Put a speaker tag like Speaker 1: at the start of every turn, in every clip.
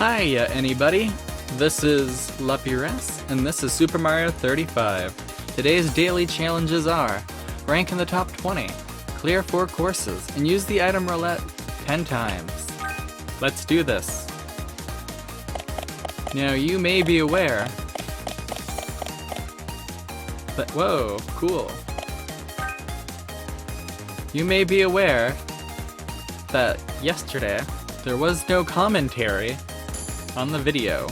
Speaker 1: Hiya, anybody! This is Lapires, and this is Super Mario 35. Today's daily challenges are: rank in the top 20, clear 4 courses, and use the item roulette 10 times. Let's do this. Now, you may be aware that— whoa, cool. You may be aware that yesterday there was no commentary on the video.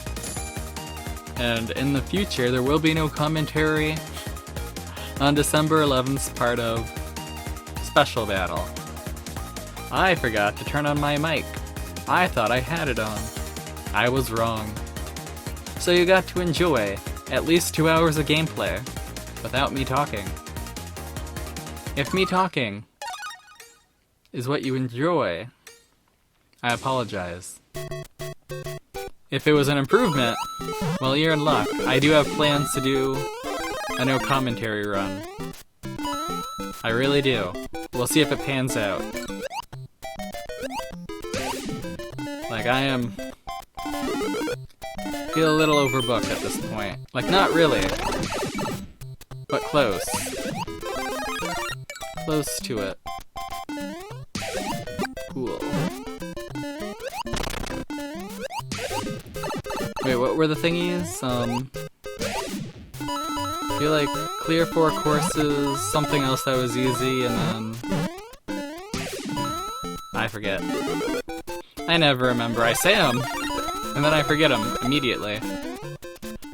Speaker 1: And in the future, there will be no commentary on December 11th's part of Special Battle. I forgot to turn on my mic. I thought I had it on. I was wrong. So you got to enjoy at least 2 hours of gameplay without me talking. If me talking is what you enjoy, I apologize. If it was an improvement, well, you're in luck. I do have plans to do a no commentary run. I really do. We'll see if it pans out. Like, I feel a little overbooked at this point. Like, not really, but close. Close to it. Cool. Wait, what were the thingies? I feel like clear 4 courses, something else that was easy, and then I forget. I never remember. I say them, and then I forget them immediately.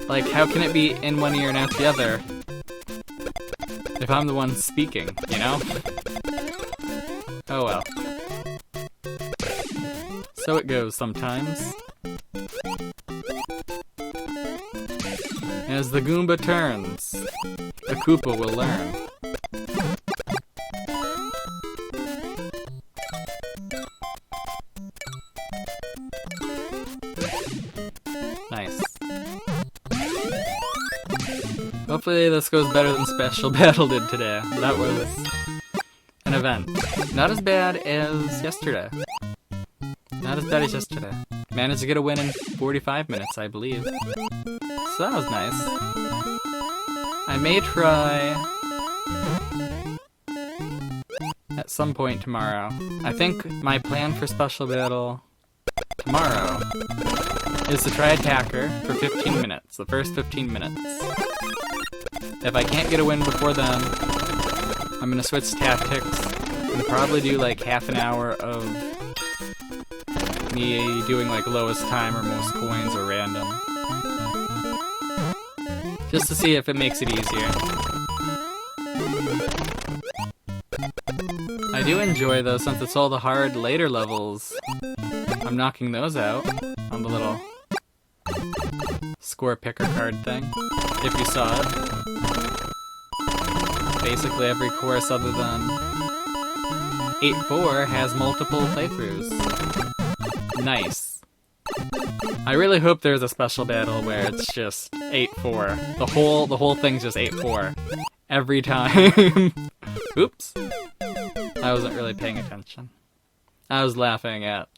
Speaker 1: Like, how can it be in one ear and out the other if I'm the one speaking, you know? Oh well. So it goes sometimes. As the Goomba turns, the Koopa will learn. Nice. Hopefully this goes better than Special Battle did today. That was an event. Not as bad as yesterday. Not as bad as yesterday. Managed to get a win in 45 minutes, I believe. So that was nice. I may try at some point tomorrow. I think my plan for Special Battle tomorrow is to try Attacker for 15 minutes, the first 15 minutes. If I can't get a win before then, I'm gonna switch tactics and probably do like half an hour of me doing like lowest time or most coins or random. Just to see if it makes it easier. I do enjoy though, since it's all the hard later levels, I'm knocking those out on the little score picker card thing, if you saw it. Basically every course other than 8-4 has multiple playthroughs. Nice. I really hope there's a Special Battle where it's just 8-4. The whole thing's just 8-4. Every time. Oops. I wasn't really paying attention. I was laughing at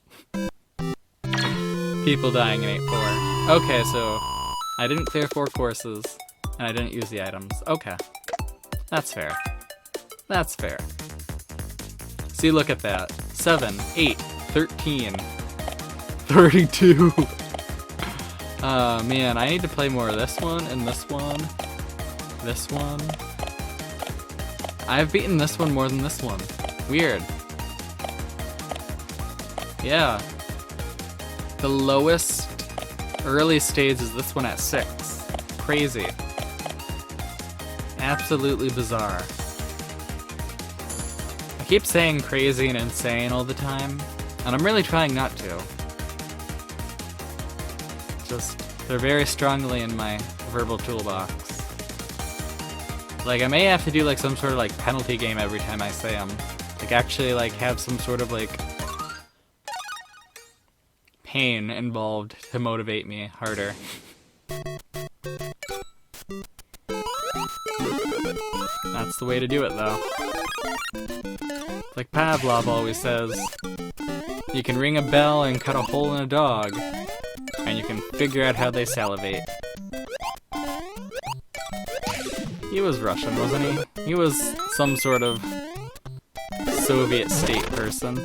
Speaker 1: people dying in 8-4. Okay, so I didn't clear 4 courses, and I didn't use the items. Okay. That's fair. That's fair. See, look at that. 7, 8, 13, 32. Oh man, I need to play more of this one, and this one, this one. I've beaten this one more than this one. Weird. Yeah. The lowest early stage is this one at 6. Crazy. Absolutely bizarre. I keep saying crazy and insane all the time, and I'm really trying not to. Just, they're very strongly in my verbal toolbox. Like, I may have to do like some sort of like penalty game every time I say them. Like, actually like have some sort of like pain involved to motivate me harder. That's the way to do it though. Like Pavlov always says, you can ring a bell and cut a hole in a dog, and you can figure out how they salivate. He was Russian, wasn't he? He was some sort of Soviet state person.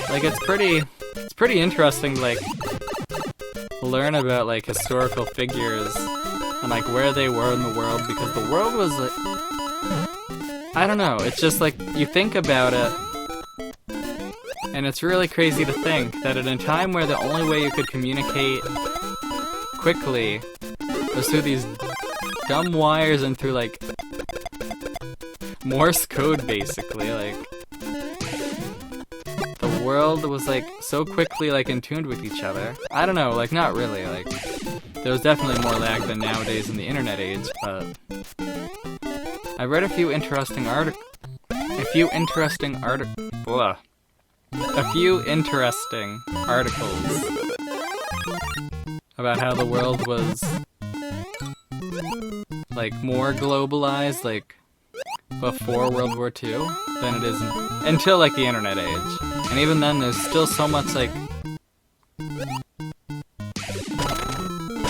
Speaker 1: Like, it's pretty interesting to, like, learn about, like, historical figures and, like, where they were in the world, because the world was, like, I don't know, it's just, like, you think about it, and it's really crazy to think that at a time where the only way you could communicate quickly was through these dumb wires and through, like, Morse code, basically, like, the world was, like, so quickly, like, in tune with each other. I don't know, like, not really, like, there was definitely more lag than nowadays in the internet age, but I read a few interesting articles about how the world was, like, more globalized, like, before World War II than it is until, like, the internet age. And even then, there's still so much, like,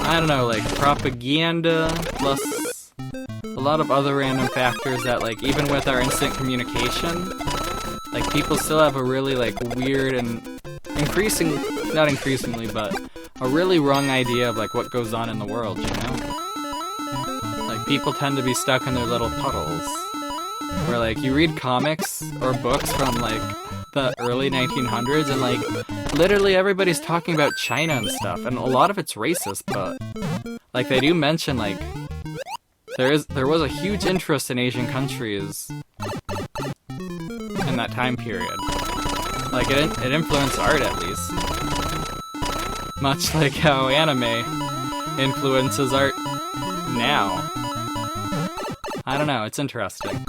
Speaker 1: I don't know, like, propaganda, plus a lot of other random factors that, like, even with our instant communication, like, people still have a really, like, weird and not increasingly, but a really wrong idea of, like, what goes on in the world, you know? Like, people tend to be stuck in their little puddles. Where, like, you read comics or books from, like, the early 1900s, and, like, literally everybody's talking about China and stuff, and a lot of it's racist, but, like, they do mention, like, there was a huge interest in Asian countries in that time period. Like, it influenced art, at least. Much like how anime influences art now. I don't know, it's interesting.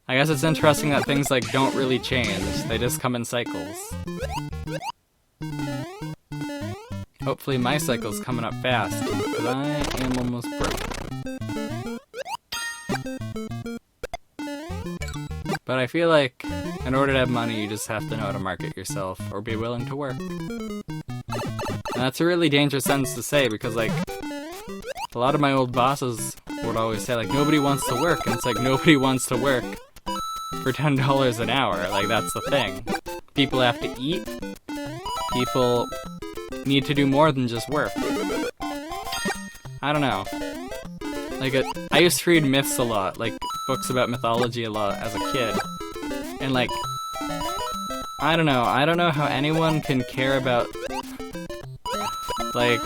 Speaker 1: I guess it's interesting that things, like, don't really change. They just come in cycles. Hopefully my cycle's coming up fast, because I am almost broke. But I feel like, in order to have money, you just have to know how to market yourself, or be willing to work. And that's a really dangerous sentence to say, because, like, a lot of my old bosses would always say, like, nobody wants to work, and it's like, nobody wants to work for $10 an hour. Like, that's the thing. People have to eat. People need to do more than just work. I don't know. Like, I used to read myths a lot, like, books about mythology a lot as a kid. And, like, I don't know how anyone can care about, like,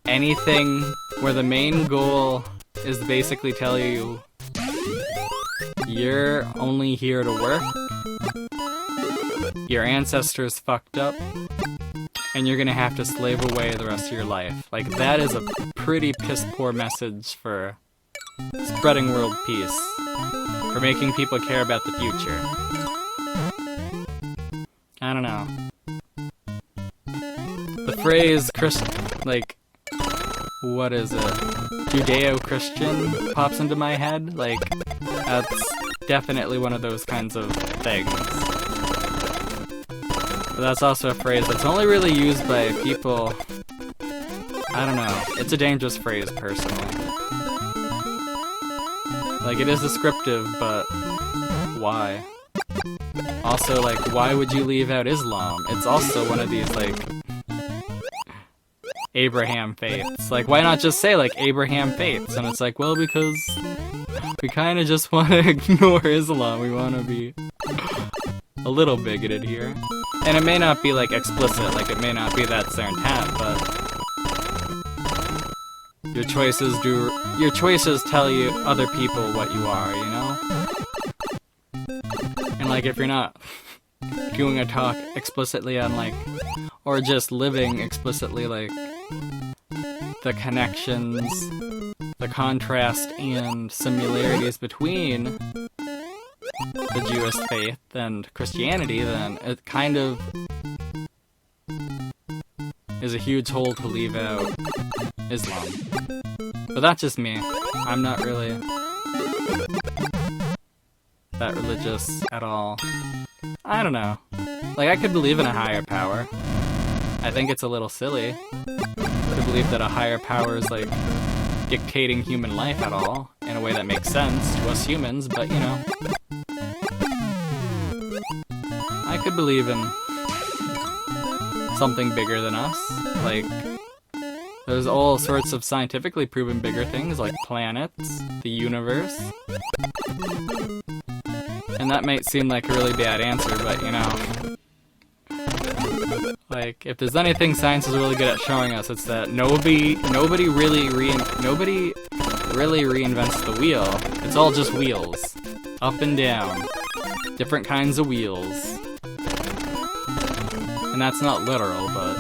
Speaker 1: anything where the main goal is to basically tell you you're only here to work, your ancestors fucked up, and you're gonna have to slave away the rest of your life. Like, that is a pretty piss-poor message for spreading world peace, for making people care about the future. I don't know. The phrase like, what is it? Judeo-Christian pops into my head. Like, that's definitely one of those kinds of things. But that's also a phrase that's only really used by people, I don't know, it's a dangerous phrase, personally. Like, it is descriptive, but why? Also, like, why would you leave out Islam? It's also one of these, like, Abraham faiths. Like, why not just say, like, Abraham faiths? And it's like, well, because we kind of just want to ignore Islam. We want to be a little bigoted here. And it may not be, like, explicit, like, it may not be that's their intent, but your choices tell you other people what you are, you know? And, like, if you're not doing a talk explicitly on, like, or just living explicitly, like, the connections, the contrast and similarities between the Jewish faith and Christianity, then it kind of is a huge hole to leave out Islam. But that's just me. I'm not really that religious at all. I don't know. Like, I could believe in a higher power. I think it's a little silly to believe that a higher power is, like, dictating human life at all, in a way that makes sense to us humans, but, you know. I could believe in something bigger than us. Like, there's all sorts of scientifically proven bigger things, like planets, the universe. And that might seem like a really bad answer, but, you know. Like, if there's anything science is really good at showing us, it's that nobody really reinvents the wheel. It's all just wheels. Up and down. Different kinds of wheels. And that's not literal, but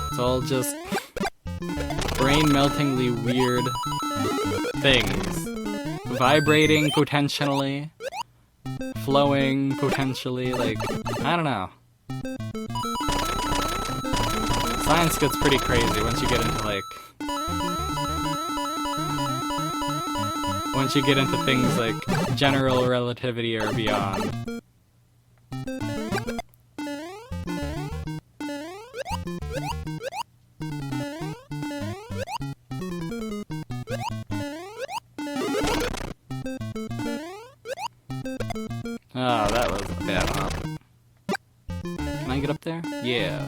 Speaker 1: it's all just brain-meltingly weird things. Vibrating potentially. Flowing potentially, like, I don't know. Science gets pretty crazy once you get into, like, once you get into things like general relativity or beyond. Oh, that was a bad hop. Can I get up there? Yeah.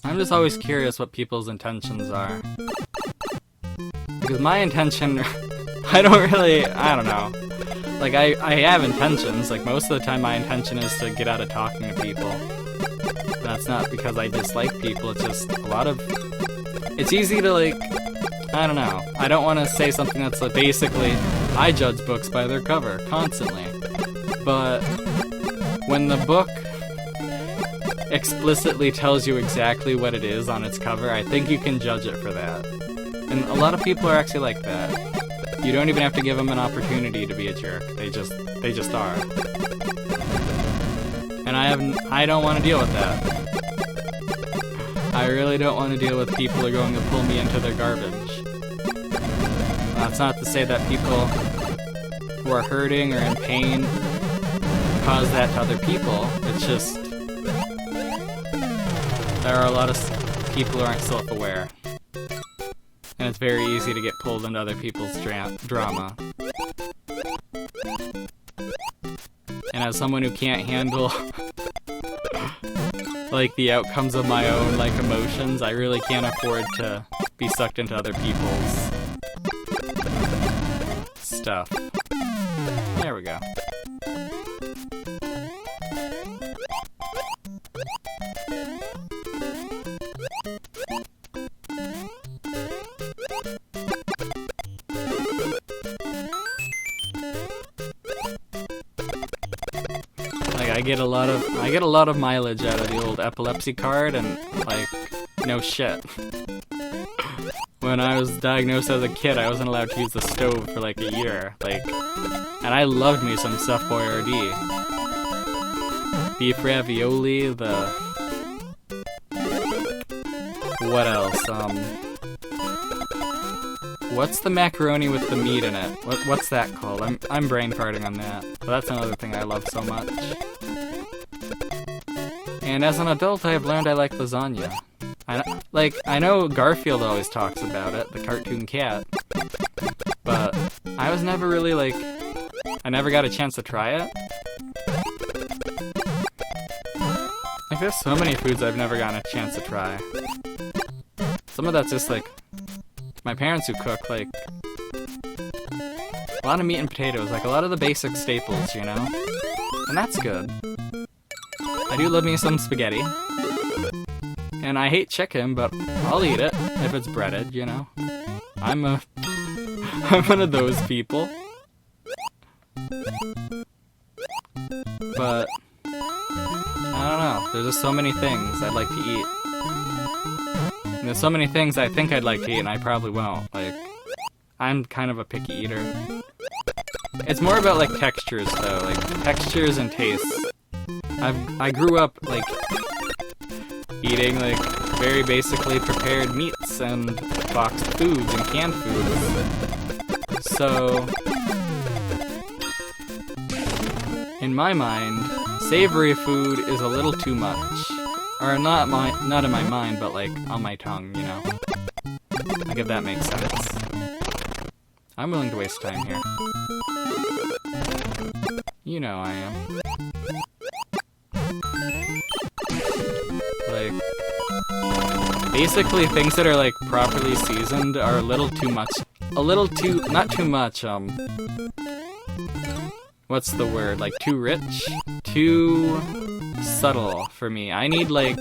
Speaker 1: I'm just always curious what people's intentions are. Because my intention, I don't know. Like, I have intentions. Like, most of the time my intention is to get out of talking to people. That's not because I dislike people, it's just a lot of... It's easy to, like... I don't know. I don't want to say something that's like, basically, I judge books by their cover, constantly. But when the book explicitly tells you exactly what it is on its cover, I think you can judge it for that. And a lot of people are actually like that. You don't even have to give them an opportunity to be a jerk. They just are. And I don't want to deal with that. I really don't want to deal with people who are going to pull me into their garbage. That's not to say that people who are hurting or in pain cause that to other people. It's just there are a lot of people who aren't self-aware. And it's very easy to get pulled into other people's drama. And as someone who can't handle like the outcomes of my own like emotions, I really can't afford to be sucked into other people's stuff. There we go. Like, I get a lot of mileage out of the old epilepsy card, and like, no shit. When I was diagnosed as a kid, I wasn't allowed to use the stove for like a year. Like, and I loved me some Chef Boyardee. Beef ravioli, what else? What's the macaroni with the meat in it? What's that called? I'm brain farting on that. But that's another thing I love so much. And as an adult, I have learned I like lasagna. I know Garfield always talks about it, the cartoon cat, but I was never really, like, I never got a chance to try it. Like, there's so many foods I've never gotten a chance to try. Some of that's just, like, my parents who cook, like, a lot of meat and potatoes, like, a lot of the basic staples, you know? And that's good. I do love me some spaghetti. And I hate chicken, but I'll eat it if it's breaded, you know? I'm one of those people. But I don't know. There's just so many things I'd like to eat. And there's so many things I think I'd like to eat, and I probably won't. Like, I'm kind of a picky eater. It's more about, like, textures, though. Like, textures and tastes. I grew up, like, eating, like, very basically prepared meats and boxed foods and canned foods. So, in my mind, savory food is a little too much. Or not in my mind, but like on my tongue, you know? Like if that makes sense. I'm willing to waste time here. You know I am. Like, basically things that are like properly seasoned are a little too much. Not too much, what's the word? Like too rich? Too subtle for me. I need like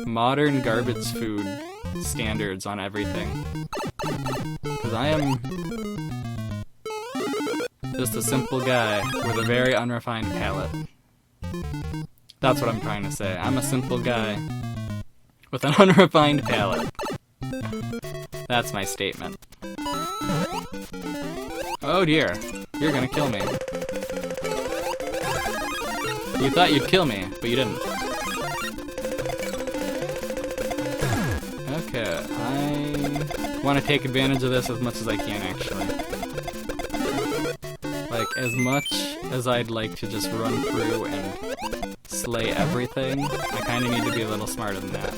Speaker 1: modern garbage food standards on everything. Because I am just a simple guy with a very unrefined palate. That's what I'm trying to say. I'm a simple guy with an unrefined palate. That's my statement. Oh dear, you're gonna kill me. You thought you'd kill me, but you didn't. Okay, I want to take advantage of this as much as I can, actually. Like, as much as I'd like to just run through and slay everything, I kind of need to be a little smarter than that.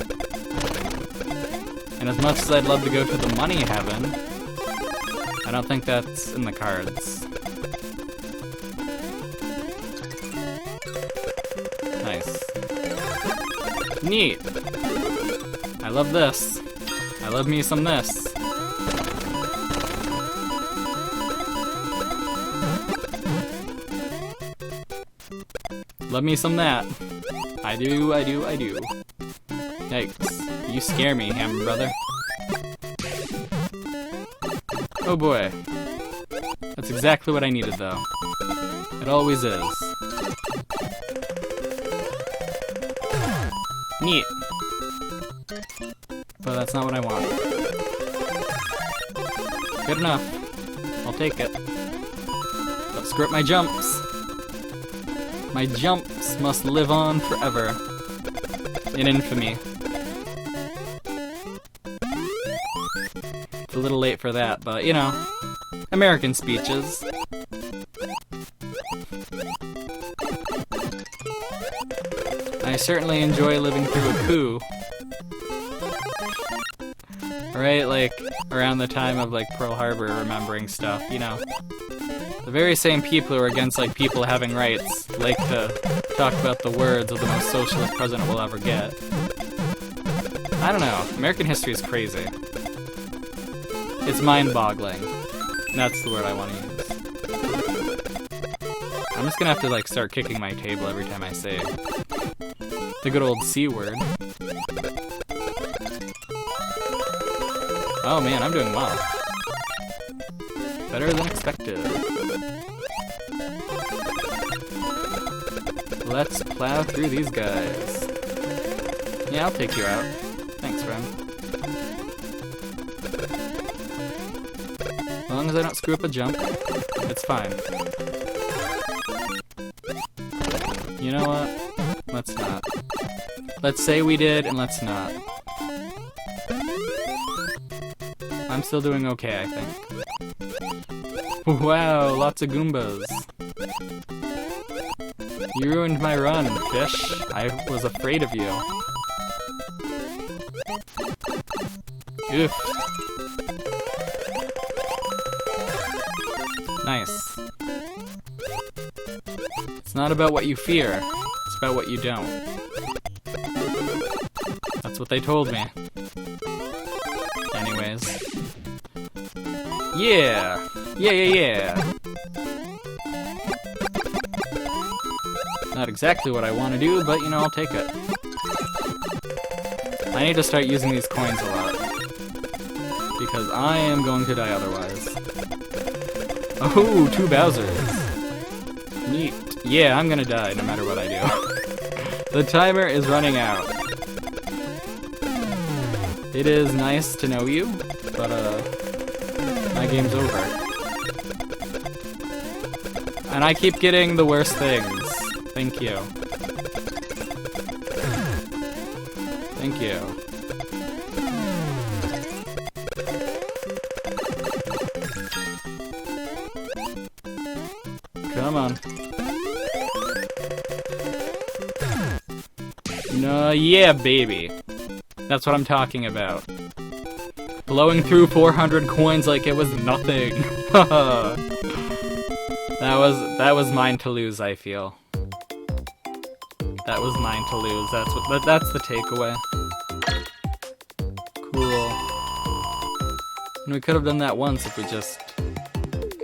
Speaker 1: And as much as I'd love to go to the money heaven, I don't think that's in the cards. Nice. Neat! I love this. I love me some this. Love me some that. I do, I do, I do. Yikes. You scare me, Hammer Brother. Oh boy. That's exactly what I needed, though. It always is. Neat. But that's not what I want. Good enough. I'll take it. Don't screw up my jumps. My jumps must live on forever. In infamy. It's a little late for that, but you know, American speeches. I certainly enjoy living through a coup. Right, like, around the time of, like, Pearl Harbor, remembering stuff, you know. The very same people who are against, like, people having rights like to talk about the words of the most socialist president we'll ever get. I don't know. American history is crazy. It's mind-boggling. That's the word I want to use. I'm just gonna have to, like, start kicking my table every time I say the good old C word. Oh man, I'm doing well. Better than expected. Let's plow through these guys. Yeah, I'll take you out. Thanks, friend. As long as I don't screw up a jump, it's fine. You know what? Let's not. Let's say we did, and let's not. I'm still doing okay, I think. Wow, lots of Goombas. You ruined my run, fish. I was afraid of you. Oof. Nice. It's not about what you fear, it's about what you don't. That's what they told me. Anyways. Yeah! Yeah, yeah, yeah! Not exactly what I want to do, but, you know, I'll take it. I need to start using these coins a lot. Because I am going to die otherwise. Oh, 2 Bowsers! Neat. Yeah, I'm gonna die no matter what I do. The timer is running out. It is nice to know you, but, my game's over. And I keep getting the worst things. Thank you. Thank you. Come on. No, yeah, baby. That's what I'm talking about. Blowing through 400 coins like it was nothing. That was mine to lose, I feel. That was mine to lose. That's the takeaway. Cool. And we could have done that once if we just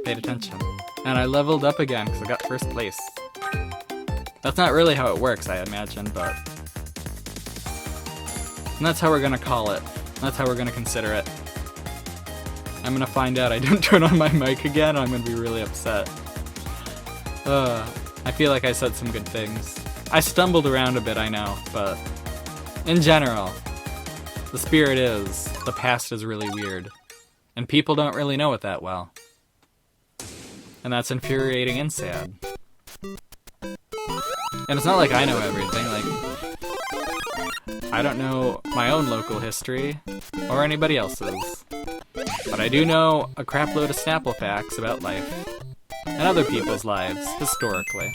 Speaker 1: paid attention. And I leveled up again because I got first place. That's not really how it works, I imagine, but... And that's how we're gonna call it. That's how we're gonna consider it. I'm gonna find out I didn't turn on my mic again, I'm gonna be really upset. I feel like I said some good things. I stumbled around a bit, I know, but... In general, the spirit is, the past is really weird. And people don't really know it that well. And that's infuriating and sad. And it's not like I know everything, like... I don't know my own local history, or anybody else's. But I do know a crap load of Snapple facts about life, and other people's lives, historically.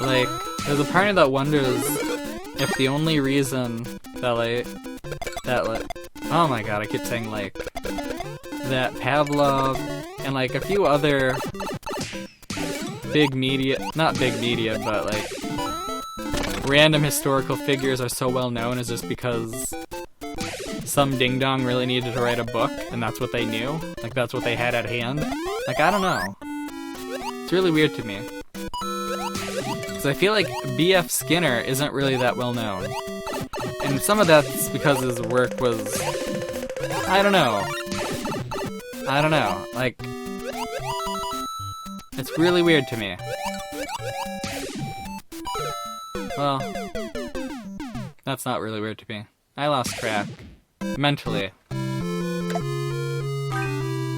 Speaker 1: Like, there's a part of me that wonders if the only reason that oh my god, I keep saying like, that Pavlov and like a few other big media, not big media, but like, random historical figures are so well known is just because some ding-dong really needed to write a book, and that's what they knew? Like, that's what they had at hand? Like, I don't know. It's really weird to me. Because I feel like B.F. Skinner isn't really that well known. And some of that's because his work was... I don't know. Like... It's really weird to me. Well... That's not really weird to me. I lost track. Mentally.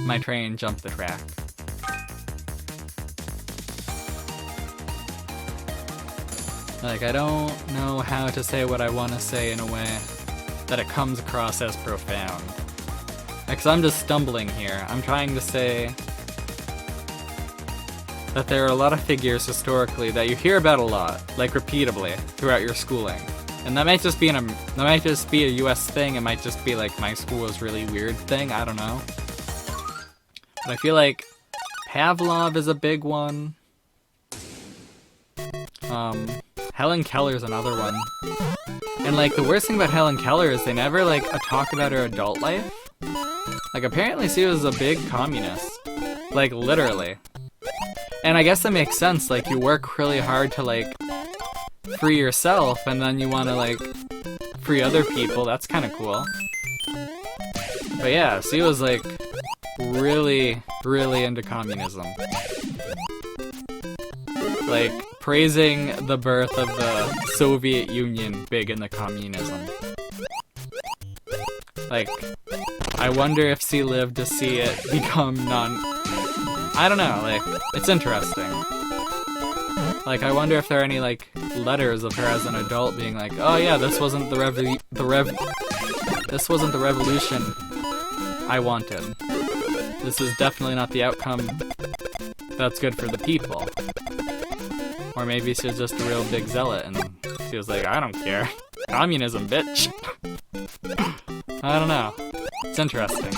Speaker 1: My train jumped the track. Like, I don't know how to say what I want to say in a way that it comes across as profound. Because I'm just stumbling here. I'm trying to say that there are a lot of figures historically that you hear about a lot, like repeatedly, throughout your schooling. And that might just be a US thing, it might just be like my school is really weird thing, I don't know. But I feel like Pavlov is a big one. Helen Keller's another one. And like the worst thing about Helen Keller is they never like talk about her adult life. Like apparently she was a big communist. Like literally. And I guess that makes sense, like you work really hard to like free yourself and then you want to like free other people, that's kind of cool. But yeah, she was like really, really into communism. Like praising the birth of the Soviet Union, big into communism. Like, I wonder if she lived to see it become I don't know, like, it's interesting. Like, I wonder if there are any, like, letters of her as an adult being like, oh yeah, this wasn't the revolution I wanted. This is definitely not the outcome that's good for the people. Or maybe she was just a real big zealot and she was like, I don't care. Communism, bitch. I don't know. It's interesting.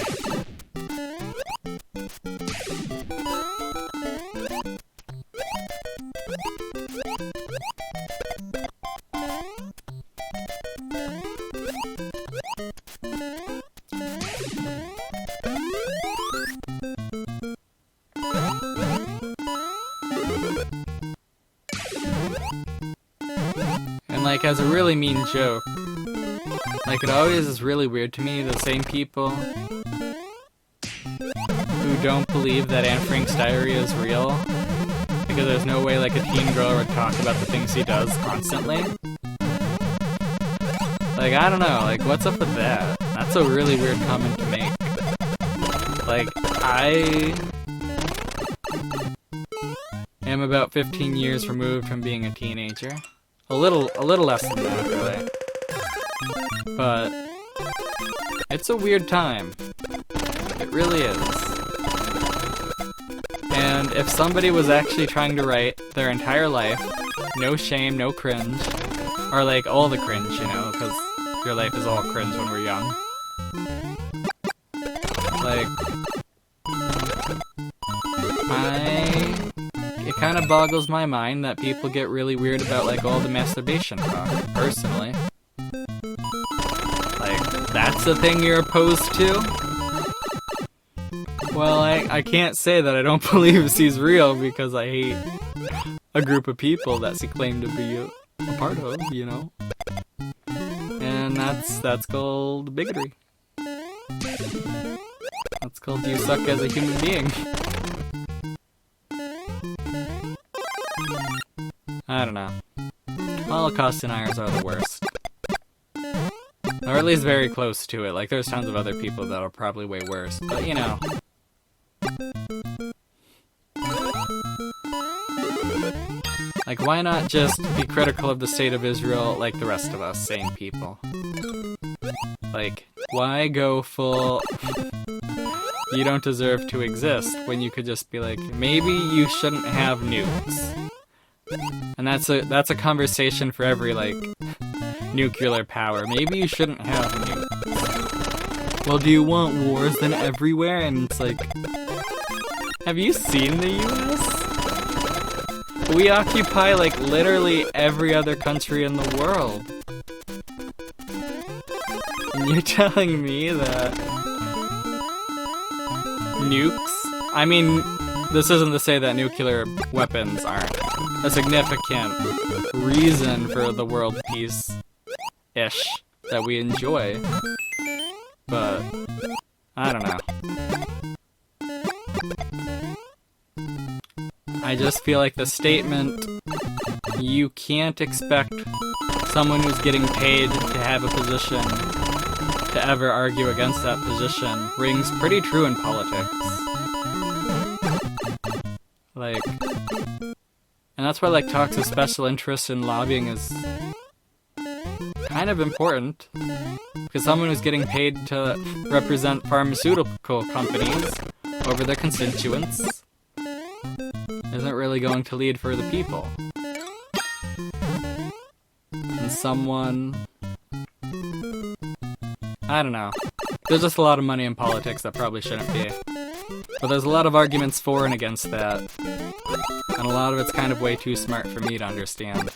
Speaker 1: And like, as a really mean joke, like it always is really weird to me, the same people who don't believe that Anne Frank's diary is real, because there's no way like a teen girl would talk about the things he does constantly. Like, I don't know, like what's up with that? That's a really weird comment to make. Like, I am about 15 years removed from being a teenager. A little less than that, really. But it's a weird time. It really is. And if somebody was actually trying to write their entire life, no shame, no cringe, or like all the cringe, you know, because your life is all cringe when we're young. Like, it kind of boggles my mind that people get really weird about like all the masturbation talk, personally. Like, that's the thing you're opposed to? Well, I can't say that I don't believe she's real because I hate a group of people that she claimed to be a part of, you know? And that's called bigotry. That's called you suck as a human being. I don't know. Holocaust deniers are the worst. Or at least very close to it. Like, there's tons of other people that are probably way worse. But, you know. Like, why not just be critical of the state of Israel like the rest of us, sane people? Like, why go full... you don't deserve to exist when you could just be like, maybe you shouldn't have nukes. And that's a conversation for every, like, nuclear power. Maybe you shouldn't have nukes. Well, do you want wars then everywhere? And it's like, have you seen the US? We occupy, like, literally every other country in the world. And you're telling me that nukes? I mean, this isn't to say that nuclear weapons aren't a significant reason for the world peace-ish that we enjoy. But, I don't know. I just feel like the statement, you can't expect someone who's getting paid to have a position to ever argue against that position, rings pretty true in politics. Like, and that's why, like, talks of special interest in lobbying is kind of important. Because someone who's getting paid to represent pharmaceutical companies over their constituents isn't really going to lead for the people. And someone... I don't know. There's just a lot of money in politics that probably shouldn't be. But there's a lot of arguments for and against that. And a lot of it's kind of way too smart for me to understand.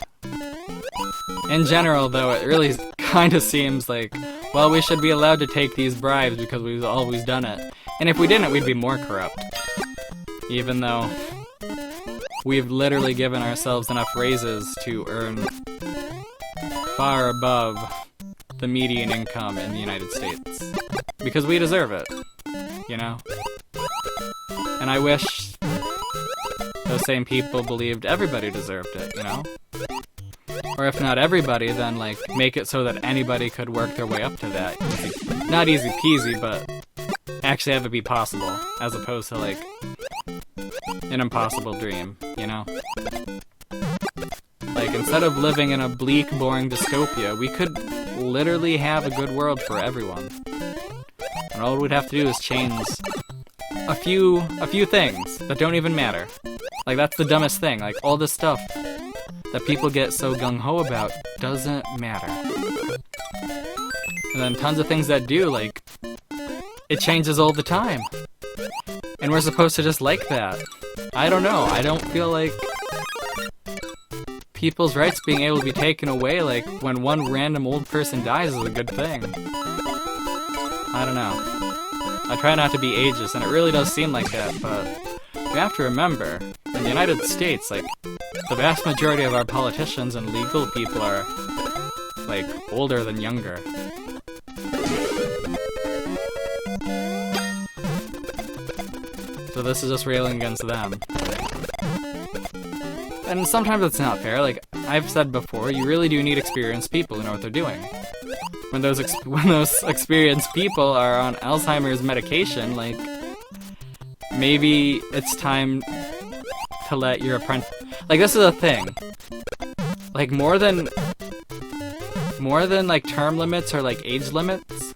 Speaker 1: In general, though, it really kind of seems like, well, we should be allowed to take these bribes because we've always done it. And if we didn't, we'd be more corrupt. Even though we've literally given ourselves enough raises to earn far above the median income in the United States. Because we deserve it, you know? And I wish those same people believed everybody deserved it, you know? Or if not everybody, then, like, make it so that anybody could work their way up to that. Not easy peasy, but actually have it be possible, as opposed to, like, an impossible dream, you know? Like, instead of living in a bleak, boring dystopia, we could literally have a good world for everyone. And all we'd have to do is change a few things that don't even matter. Like, that's the dumbest thing. Like, all this stuff that people get so gung-ho about doesn't matter. And then tons of things that do, like, it changes all the time. And we're supposed to just like that. I don't know. I don't feel like people's rights being able to be taken away, like, when one random old person dies is a good thing. I don't know. I try not to be ageist, and it really does seem like that, but you have to remember, in the United States, like, the vast majority of our politicians and legal people are, like, older than younger. So this is just railing against them. And sometimes it's not fair. Like, I've said before, you really do need experienced people who know what they're doing. When those experienced people are on Alzheimer's medication, like, maybe it's time to let your apprentice... Like, this is a thing. Like, more than like term limits or like age limits,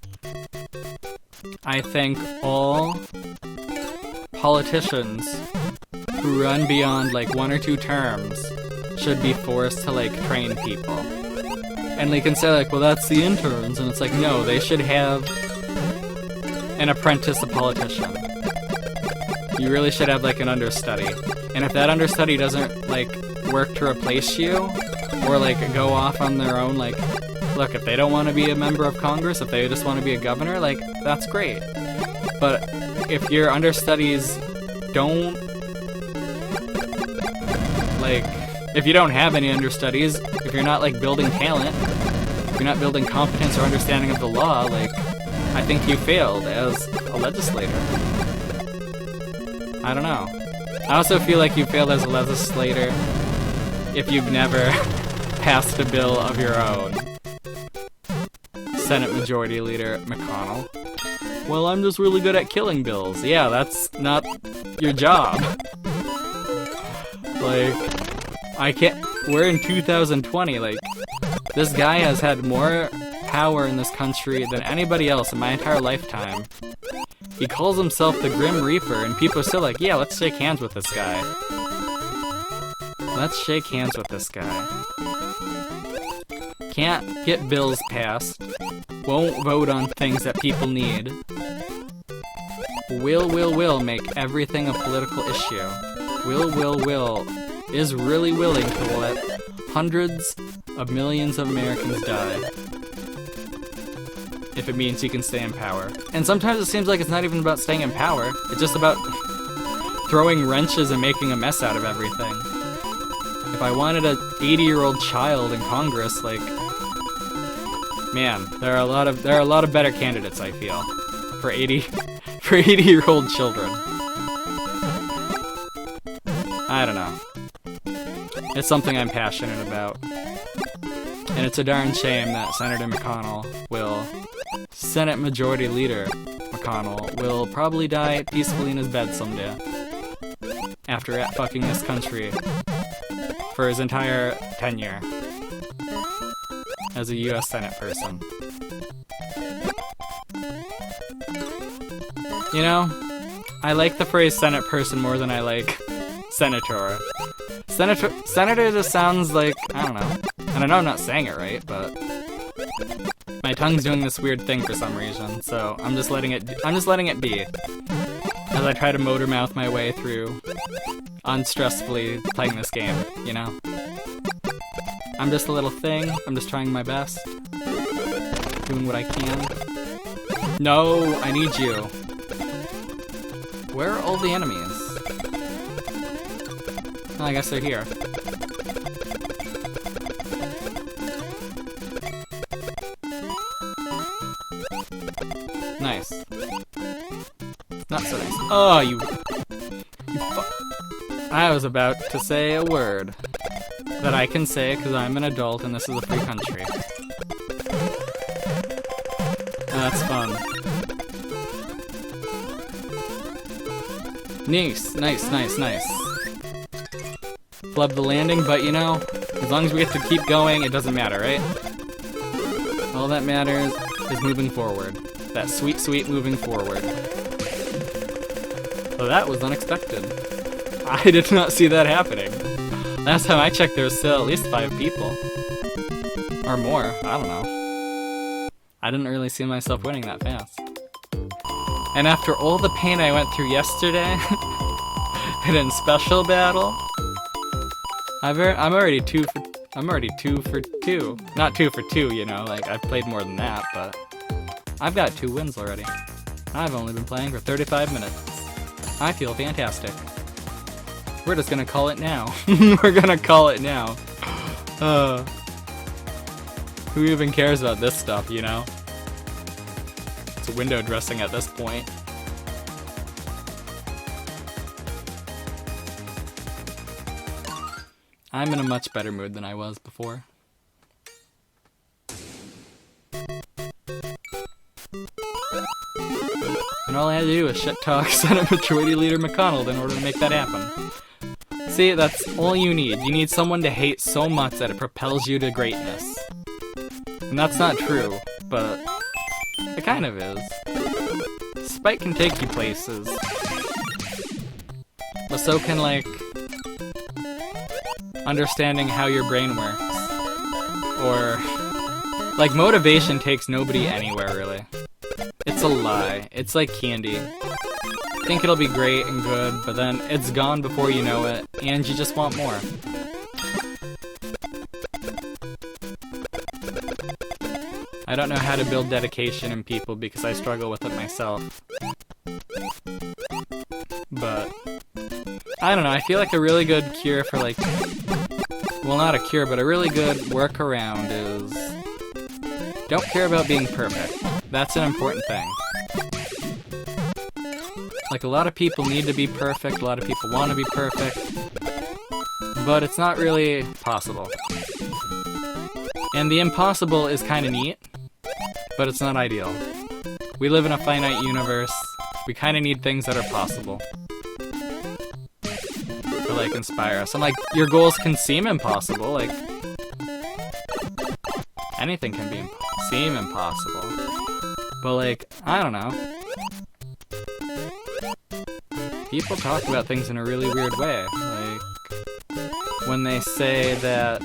Speaker 1: I think all politicians who run beyond like 1 or 2 terms should be forced to like train people. And they can say like, well, that's the interns, and it's like, no, they should have an apprentice a politician. You really should have like an understudy. And if that understudy doesn't like work to replace you, or like go off on their own, like, look, if they don't want to be a member of Congress, if they just want to be a governor, like, that's great. But if your understudies don't, like, if you don't have any understudies, if you're not like building talent, if you're not building competence or understanding of the law, like, I think you failed as a legislator. I don't know. I also feel like you failed as a legislator if you've never passed a bill of your own. Senate Majority Leader McConnell. Well, I'm just really good at killing bills. Yeah, that's not your job. Like, I can't... We're in 2020, like, this guy has had more power in this country than anybody else in my entire lifetime. He calls himself the Grim Reaper, and people are still like, yeah, let's shake hands with this guy. Let's shake hands with this guy. Can't get bills passed. Won't vote on things that people need. Will make everything a political issue. Will is really willing to let hundreds of millions of Americans die if it means he can stay in power. And sometimes it seems like it's not even about staying in power. It's just about throwing wrenches and making a mess out of everything. If I wanted an 80-year-old child in Congress, like, man, there are a lot of better candidates, I feel, for 80-year-old children. I don't know. It's something I'm passionate about. And it's a darn shame that Senate Majority Leader McConnell will probably die peacefully in his bed someday. After fucking this country for his entire tenure as a US Senate person. You know, I like the phrase Senate person more than I like senator. Senator just sounds like, I don't know. And I know I'm not saying it right, but my tongue's doing this weird thing for some reason, so I'm just letting it be. As I try to motor mouth my way through unstressfully playing this game, you know? I'm just a little thing, I'm just trying my best. Doing what I can. No, I need you. Where are all the enemies? Oh, I guess they're here. Nice. Not so nice. Oh, you I was about to say a word that I can say because I'm an adult and this is a free country. Oh, that's fun. Nice. Flub the landing, but you know, as long as we get to keep going, it doesn't matter, right? All that matters is moving forward. That sweet moving forward. Well, that was unexpected. I did not see that happening. Last time I checked, there was still at least 5 people. Or more, I don't know. I didn't really see myself winning that fast. And after all the pain I went through yesterday, and in special battle, I'm already 2 for 2. Not 2 for 2, you know, like I've played more than that, but I've got 2 wins already. I've only been playing for 35 minutes. I feel fantastic. We're just gonna call it now. We're gonna call it now. Who even cares about this stuff, you know? It's window dressing at this point. I'm in a much better mood than I was before. And and all I had to do was shit talk Senate Majority Leader McConnell in order to make that happen. See, that's all you need. You need someone to hate so much that it propels you to greatness. And that's not true, but it kind of is. Spite can take you places. But so can, like, understanding how your brain works. Or, like, motivation takes nobody anywhere, really. It's a lie. It's like candy. Think it'll be great and good, but then it's gone before you know it, and you just want more. I don't know how to build dedication in people because I struggle with it myself. But, I don't know, I feel like a really good cure for, like, well, not a cure, but a really good workaround is don't care about being perfect. That's an important thing. Like, a lot of people need to be perfect, a lot of people want to be perfect, but it's not really possible. And the impossible is kind of neat, but it's not ideal. We live in a finite universe, we kind of need things that are possible to, like, inspire us. And, like, your goals can seem impossible, like, anything can seem impossible. But, like, I don't know. People talk about things in a really weird way. Like, when they say that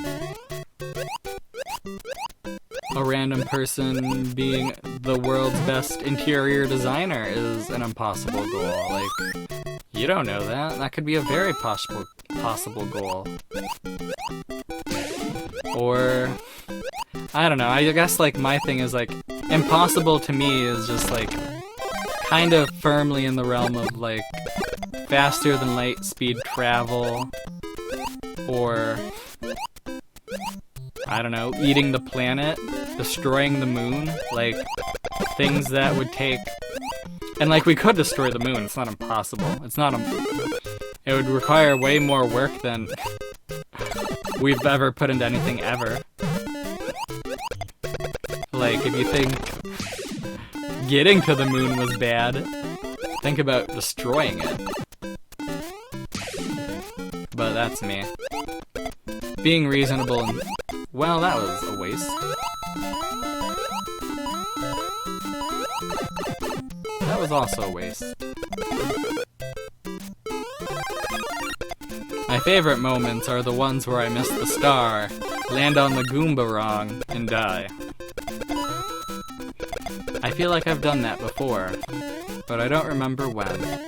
Speaker 1: a random person being the world's best interior designer is an impossible goal. Like, you don't know that. That could be a very possible goal. Or, I don't know, I guess, like, my thing is, like, impossible to me is just, like, kind of firmly in the realm of, like, faster than light speed travel, or, I don't know, eating the planet, destroying the moon, like, things that would take, and, like, we could destroy the moon, it's not impossible, it would require way more work than we've ever put into anything ever. Like, if you think getting to the moon was bad, think about destroying it. But that's me. Being reasonable and... well, that was a waste. That was also a waste. My favorite moments are the ones where I miss the star, land on the Goomba wrong, and die. I feel like I've done that before, but I don't remember when.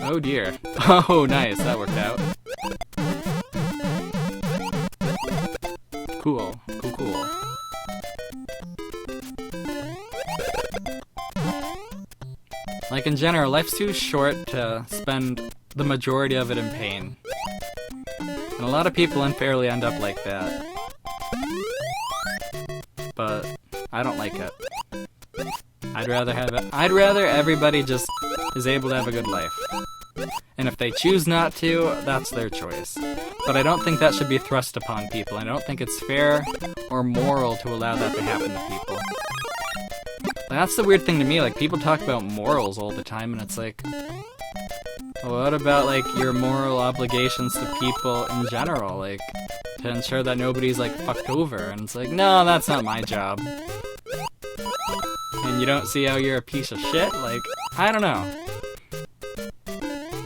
Speaker 1: Oh dear. Oh, nice, that worked out. Cool. Cool. Like, in general, life's too short to spend the majority of it in pain. And a lot of people unfairly end up like that. But I don't like it. I'd rather everybody just is able to have a good life. And if they choose not to, that's their choice. But I don't think that should be thrust upon people. I don't think it's fair or moral to allow that to happen to people. That's the weird thing to me, like, people talk about morals all the time, and it's like, what about, like, your moral obligations to people in general, like, to ensure that nobody's, like, fucked over, and it's like, no, that's not my job. And you don't see how you're a piece of shit? Like, I don't know.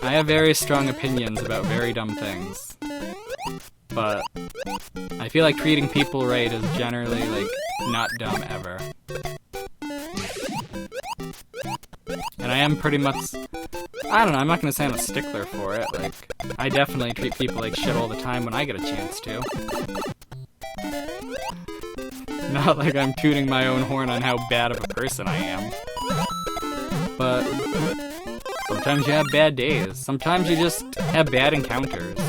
Speaker 1: I have very strong opinions about very dumb things. But I feel like treating people right is generally, like, not dumb ever. And I am pretty much, I don't know, I'm not gonna say I'm a stickler for it, like, I definitely treat people like shit all the time when I get a chance to. Not like I'm tooting my own horn on how bad of a person I am. But sometimes you have bad days, sometimes you just have bad encounters.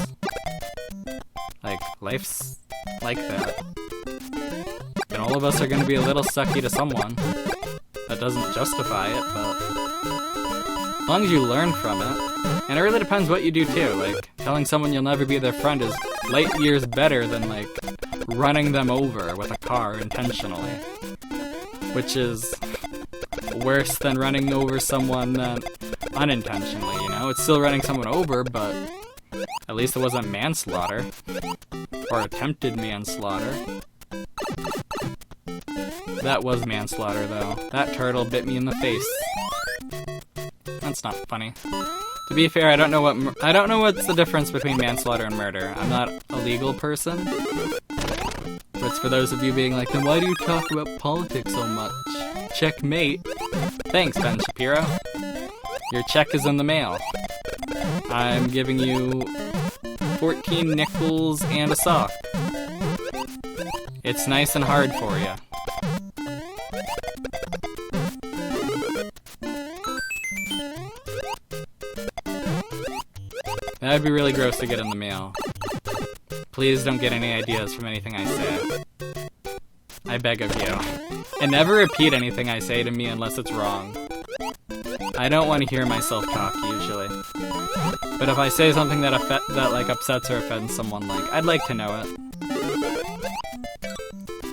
Speaker 1: Like, life's like that. And all of us are gonna be a little sucky to someone. That doesn't justify it, but as long as you learn from it, and it really depends what you do too, like, telling someone you'll never be their friend is light years better than, like, running them over with a car intentionally. Which is worse than running over someone unintentionally, you know? It's still running someone over, but at least it wasn't manslaughter. Or attempted manslaughter. That was manslaughter, though. That turtle bit me in the face. That's not funny. To be fair, I don't know what's the difference between manslaughter and murder. I'm not a legal person. But it's for those of you being like, then why do you talk about politics so much? Checkmate. Thanks, Ben Shapiro. Your check is in the mail. I'm giving you 14 nickels and a sock. It's nice and hard for you. That'd be really gross to get in the mail. Please don't get any ideas from anything I say. I beg of you. And never repeat anything I say to me unless it's wrong. I don't want to hear myself talk, usually. But if I say something that like upsets or offends someone, like, I'd like to know it.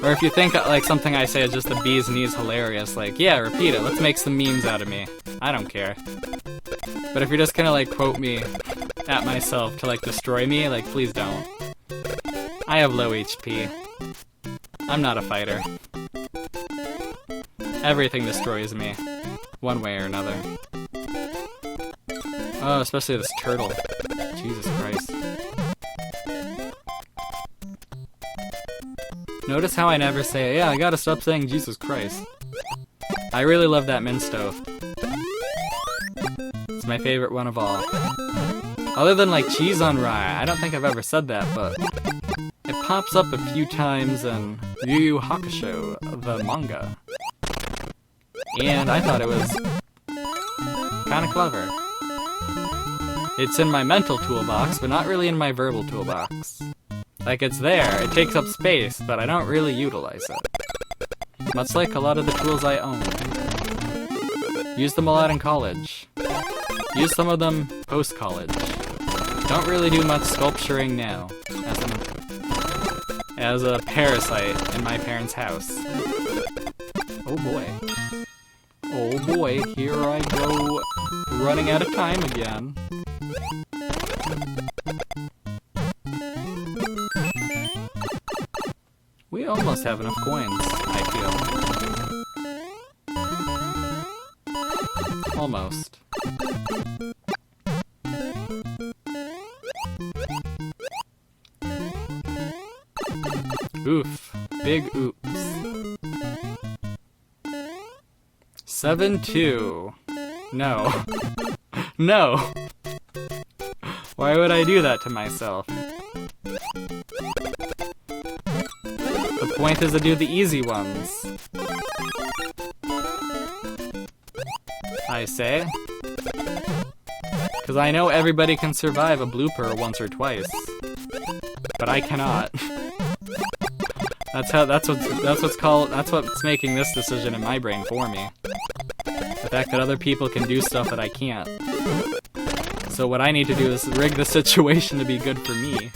Speaker 1: Or if you think like something I say is just the bee's knees hilarious, like, yeah, repeat it, let's make some memes out of me. I don't care. But if you're just gonna like quote me at myself to like destroy me, like, please don't. I have low HP. I'm not a fighter. Everything destroys me, one way or another. Oh, especially this turtle. Jesus Christ. Notice how I never say, yeah, I gotta stop saying Jesus Christ. I really love that mint stove. It's my favorite one of all. Other than like cheese on rye, I don't think I've ever said that, but it pops up a few times in Yu Yu Hakusho, the manga. And I thought it was kinda clever. It's in my mental toolbox, but not really in my verbal toolbox. Like, it's there, it takes up space, but I don't really utilize it. Much like a lot of the tools I own. Use them a lot in college. Use some of them post-college. Don't really do much sculpturing now, as a parasite in my parents' house. Oh boy. Oh boy, here I go, running out of time again. We almost have enough coins, I feel. Almost. Oof. Big oops. 7-2. No. No! Why would I do that to myself? The point is to do the easy ones. I say. Because I know everybody can survive a blooper once or twice. But I cannot. That's what's making this decision in my brain for me. The fact that other people can do stuff that I can't. So what I need to do is rig the situation to be good for me.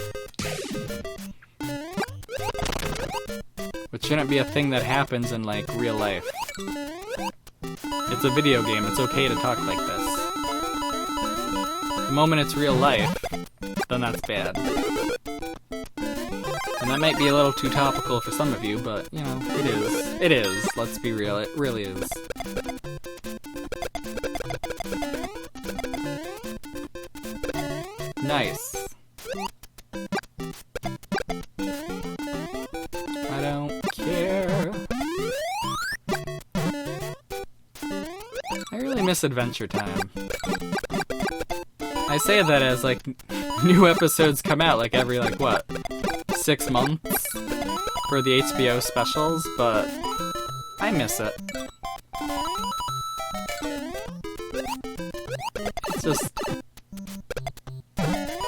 Speaker 1: Which shouldn't be a thing that happens in, like, real life. It's a video game, it's okay to talk like this. The moment it's real life, then that's bad. And that might be a little too topical for some of you, but, you know, it is. It is. Let's be real, it really is. Nice. I don't care. I really miss Adventure Time. I say that as, like, new episodes come out, like, every, like, what? 6 months? For the HBO specials, but I miss it. It's just...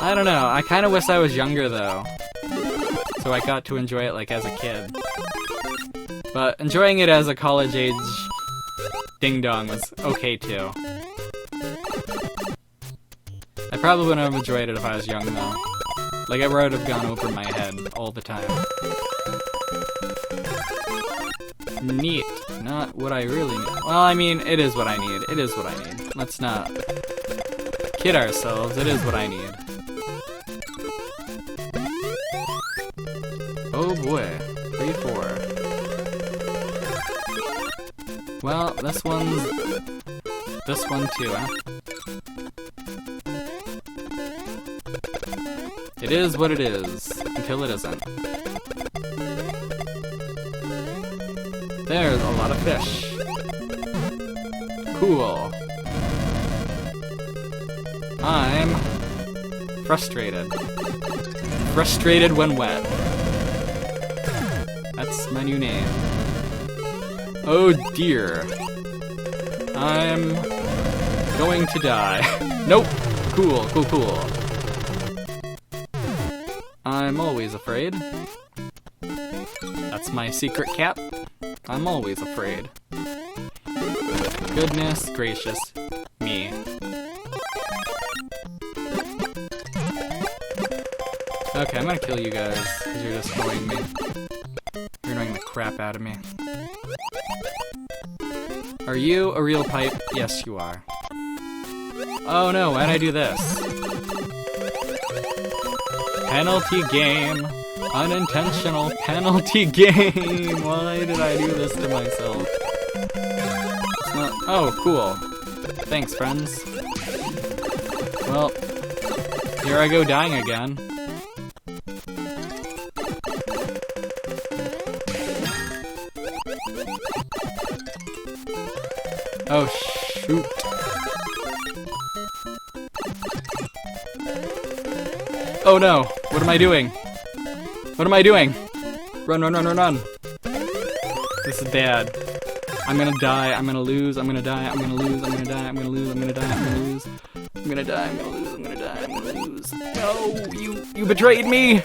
Speaker 1: I don't know, I kinda wish I was younger, though. So I got to enjoy it, like, as a kid. But enjoying it as a college-age ding-dong was okay, too. I probably wouldn't have enjoyed it if I was young, though. Like, it would have gone over my head all the time. Neat. Not what I really need. Well, I mean, it is what I need. It is what I need. Let's not kid ourselves. It is what I need. Oh boy. 3-4. Well, this one too, huh? It is what it is, until it isn't. There's a lot of fish. Cool. I'm frustrated. Frustrated when wet. That's my new name. Oh dear. I'm going to die. Nope. Cool, cool, cool. I'm always afraid. That's my secret cap. I'm always afraid. Goodness gracious me. Okay, I'm gonna kill you guys, because you're just annoying me. You're annoying the crap out of me. Are you a real pipe? Yes, you are. Oh no, why'd I do this? Penalty game. Unintentional penalty game. Why did I do this to myself? It's not. Oh, cool. Thanks, friends. Well, here I go dying again. Oh, shoot. Oh no, what am I doing? What am I doing? Run, run, run, run, run. This is bad. I'm gonna die, I'm gonna lose, I'm gonna die, I'm gonna lose, I'm gonna die, I'm gonna lose, I'm gonna die, I'm gonna lose. I'm gonna die, I'm gonna lose, I'm gonna die, I'm gonna lose. No, you betrayed me!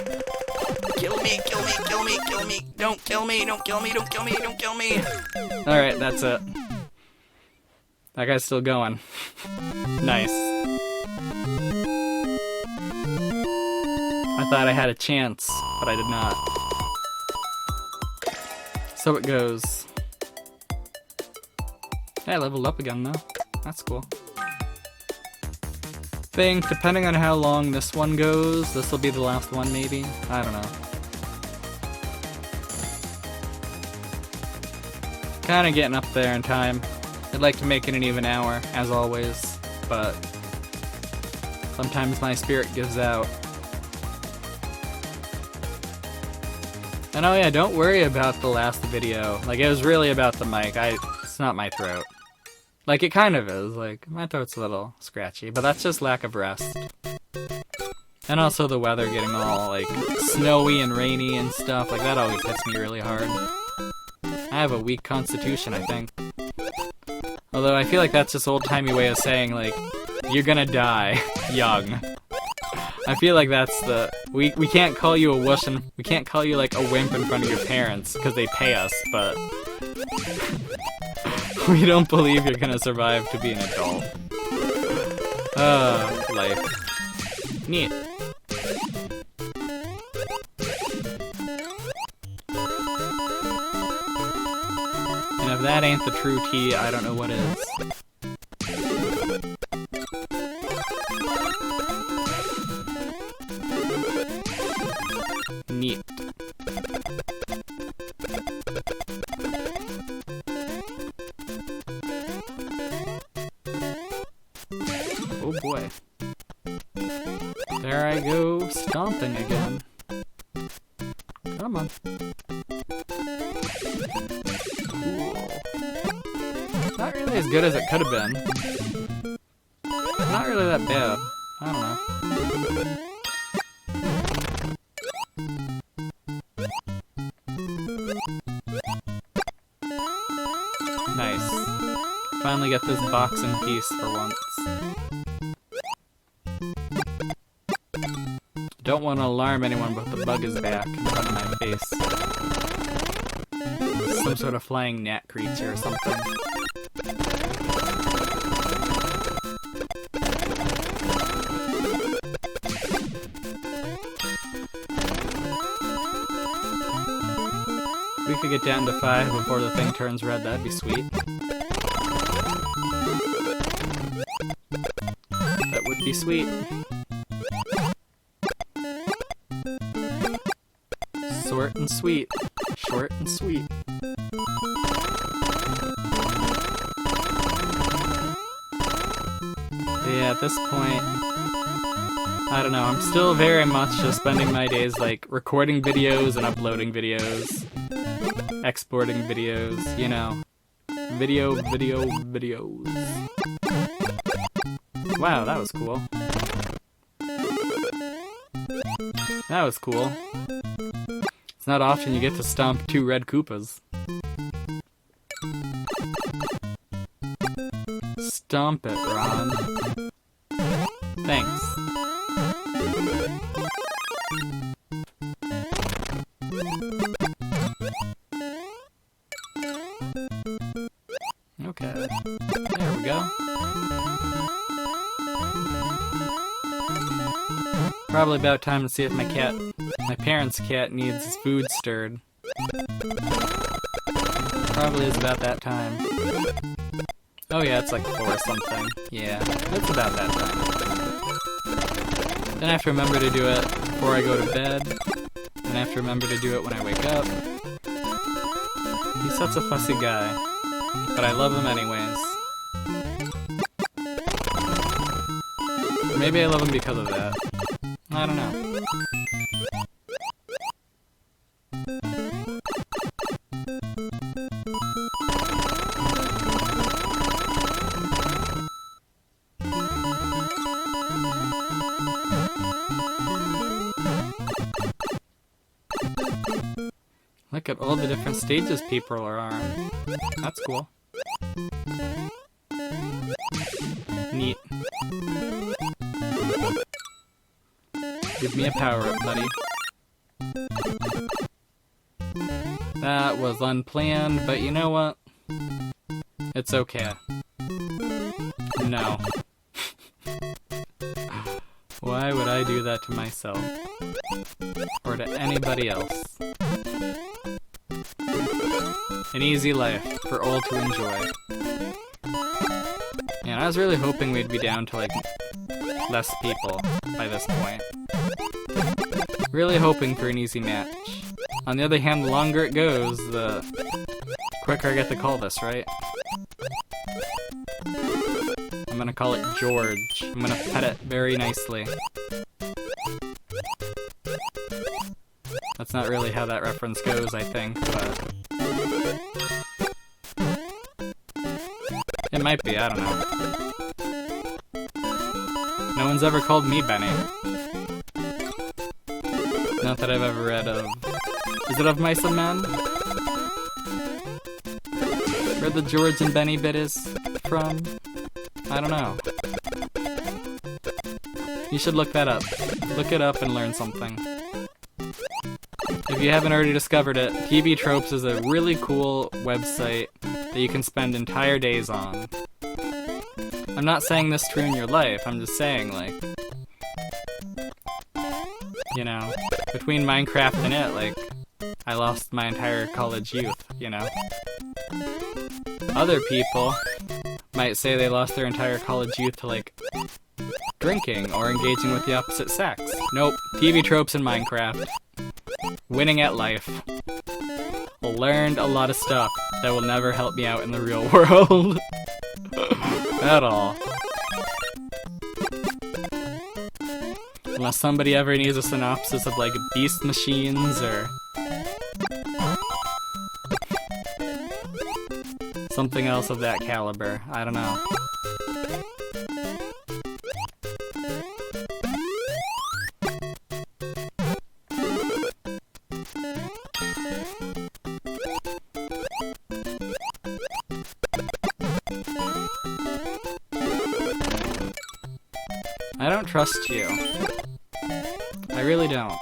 Speaker 1: Kill me, kill me, kill me, kill me. Don't kill me, don't kill me, don't kill me, don't kill me. Alright, that's it. That guy's still going. Nice. I thought I had a chance, but I did not. So it goes. Hey, I leveled up again though. That's cool. Think, depending on how long this one goes, this will be the last one maybe? I don't know. Kinda getting up there in time. I'd like to make it an even hour, as always, but sometimes my spirit gives out. And oh yeah, don't worry about the last video. Like, it was really about the mic. It's not my throat. Like, it kind of is. Like, my throat's a little scratchy, but that's just lack of rest. And also the weather getting all, like, snowy and rainy and stuff. Like, that always hits me really hard. I have a weak constitution, I think. Although I feel like that's just old-timey way of saying, like, you're gonna die young. I feel like that's the... We can't call you a wuss and we can't call you, like, a wimp in front of your parents, because they pay us, but... we don't believe you're gonna survive to be an adult. Life. Neat. And if that ain't the true tea, I don't know what is. Neat. Oh boy. There I go, stomping again. Come on. Cool. Not really as good as it could have been. Not really that bad. I don't know. Nice. Finally get this box in peace for once. Don't want to alarm anyone, but the bug is back in front of my face. Some sort of flying gnat creature or something. We could get down to 5 before the thing turns red, that'd be sweet. That would be sweet. Short and sweet. Short and sweet. Yeah, at this point, I don't know, I'm still very much just spending my days like recording videos and uploading videos, exporting videos, you know. Videos. Wow, that was cool. That was cool. It's not often you get to stomp 2 red Koopas. Stomp it, Ron. Thanks. Okay. There we go. Probably about time to see if my parents' cat needs his food stirred. Probably is about that time. Oh yeah, it's like 4 or something. Yeah, it's about that time. Then I have to remember to do it before I go to bed. Then I have to remember to do it when I wake up. He's such a fussy guy. But I love him anyways. Or maybe I love him because of that. I don't know. Look at all the different stages people are on. That's cool. Neat. Give me a power-up, buddy. That was unplanned, but you know what? It's okay. No. Why would I do that to myself? Or to anybody else? An easy life for all to enjoy. And I was really hoping we'd be down to like less people by this point. Really hoping for an easy match. On the other hand, the longer it goes, the quicker I get to call this, right? I'm gonna call it George. I'm gonna pet it very nicely. That's not really how that reference goes, I think, but... It might be, I don't know. No one's ever called me Benny. Not that I've ever read of... Is it Of Mice and Men? Where the George and Benny bit is from? I don't know. You should look that up. Look it up and learn something. If you haven't already discovered it, TV Tropes is a really cool website that you can spend entire days on. I'm not saying this to ruin your life, I'm just saying, like... You know, between Minecraft and it, like, I lost my entire college youth, you know? Other people might say they lost their entire college youth to, like, drinking or engaging with the opposite sex. Nope, TV Tropes and Minecraft. Winning at life. Learned a lot of stuff that will never help me out in the real world. At all. Unless somebody ever needs a synopsis of, like, beast machines or... something else of that caliber. I don't know. I don't trust you. I really don't.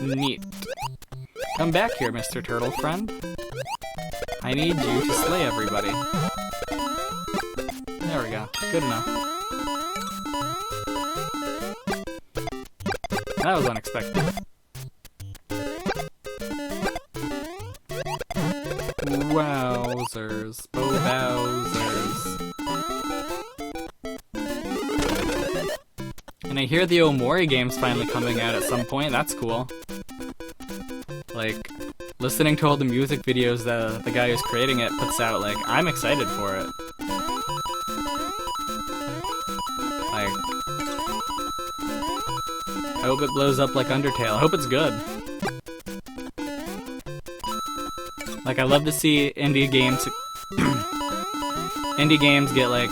Speaker 1: Neat. Come back here, Mr. Turtle Friend. I need you to slay everybody. There we go. Good enough. That was unexpected. Bowsers. Bowsers. And I hear the Omori game's finally coming out at some point. That's cool. Like, listening to all the music videos that the guy who's creating it puts out, like, I'm excited for it. Like, I hope it blows up like Undertale. I hope it's good. Like, I love to see indie games indie games get, like,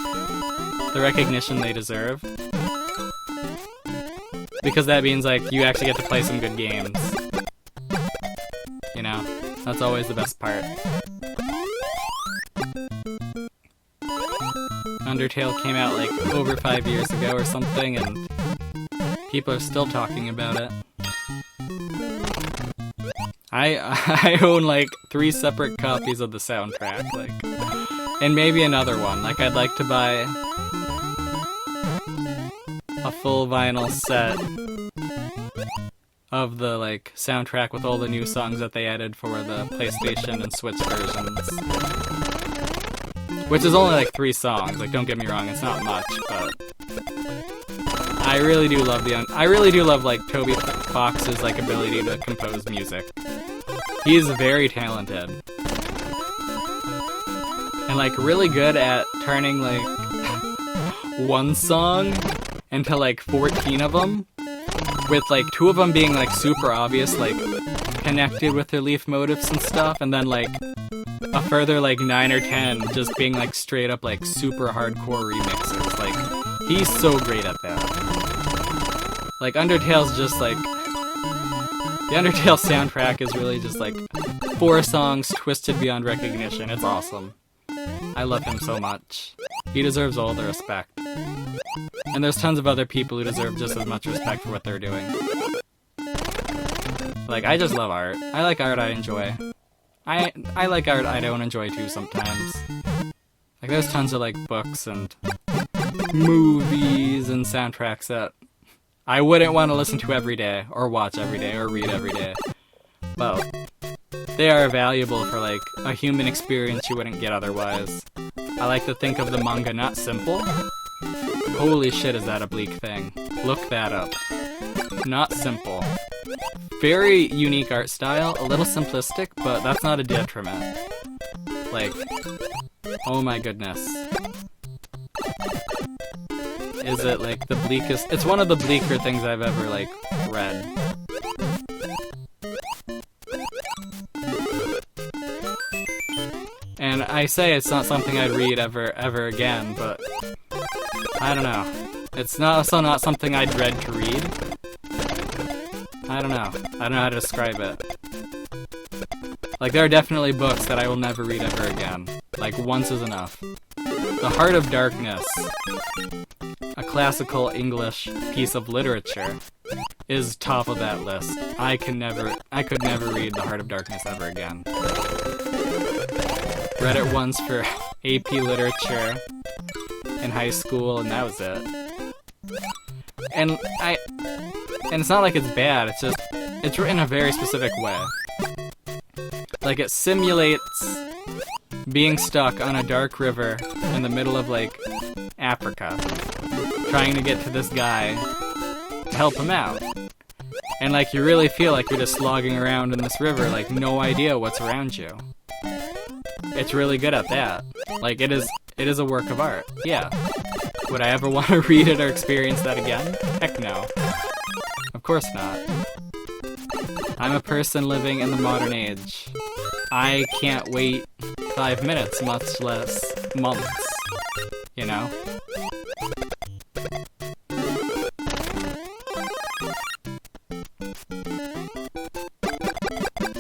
Speaker 1: the recognition they deserve. Because that means, like, you actually get to play some good games. You know? That's always the best part. Undertale came out, like, over 5 years ago or something, and people are still talking about it. I own, like, 3 separate copies of the soundtrack, like, and maybe another one. Like, I'd like to buy a full vinyl set of the, like, soundtrack with all the new songs that they added for the PlayStation and Switch versions. Which is only, like, 3 songs, like, don't get me wrong, it's not much, but I really do love like, Toby Fox's, like, ability to compose music. He's very talented. And, like, really good at turning, like, one song into, like, 14 of them, with, like, 2 of them being, like, super obvious, like, connected with their leaf motifs and stuff, and then, like, a further, like, 9 or 10 just being, like, straight up, like, super hardcore remixes. Like, he's so great at that. Like, Undertale's just, like, the Undertale soundtrack is really just, like, 4 songs twisted beyond recognition. It's awesome. I love him so much. He deserves all the respect. And there's tons of other people who deserve just as much respect for what they're doing. Like, I just love art. I like art I enjoy. I like art I don't enjoy too sometimes. Like, there's tons of, like, books and movies and soundtracks that I wouldn't want to listen to every day, or watch every day, or read every day. But they are valuable for, like, a human experience you wouldn't get otherwise. I like to think of the manga not simple. Holy shit, is that a bleak thing. Look that up. Not simple. Very unique art style, a little simplistic, but that's not a detriment. Like, oh my goodness. Is it, like, the bleakest? It's one of the bleaker things I've ever, like, read. And I say it's not something I'd read ever again, but I don't know. It's also not something I'd dread to read. I don't know. I don't know how to describe it. Like, there are definitely books that I will never read ever again. Like, once is enough. The Heart of Darkness, a classical English piece of literature, is top of that list. I could never read The Heart of Darkness ever again. Read it once for AP Literature in high school, and that was it. And it's not like it's bad, it's just, it's written in a very specific way. Like, it simulates being stuck on a dark river in the middle of, like, Africa, trying to get to this guy to help him out. And, like, you really feel like you're just slogging around in this river, like, no idea what's around you. It's really good at that. Like, it is a work of art. Yeah. Would I ever want to read it or experience that again? Heck no. Of course not. I'm a person living in the modern age. I can't wait 5 minutes, much less months. You know?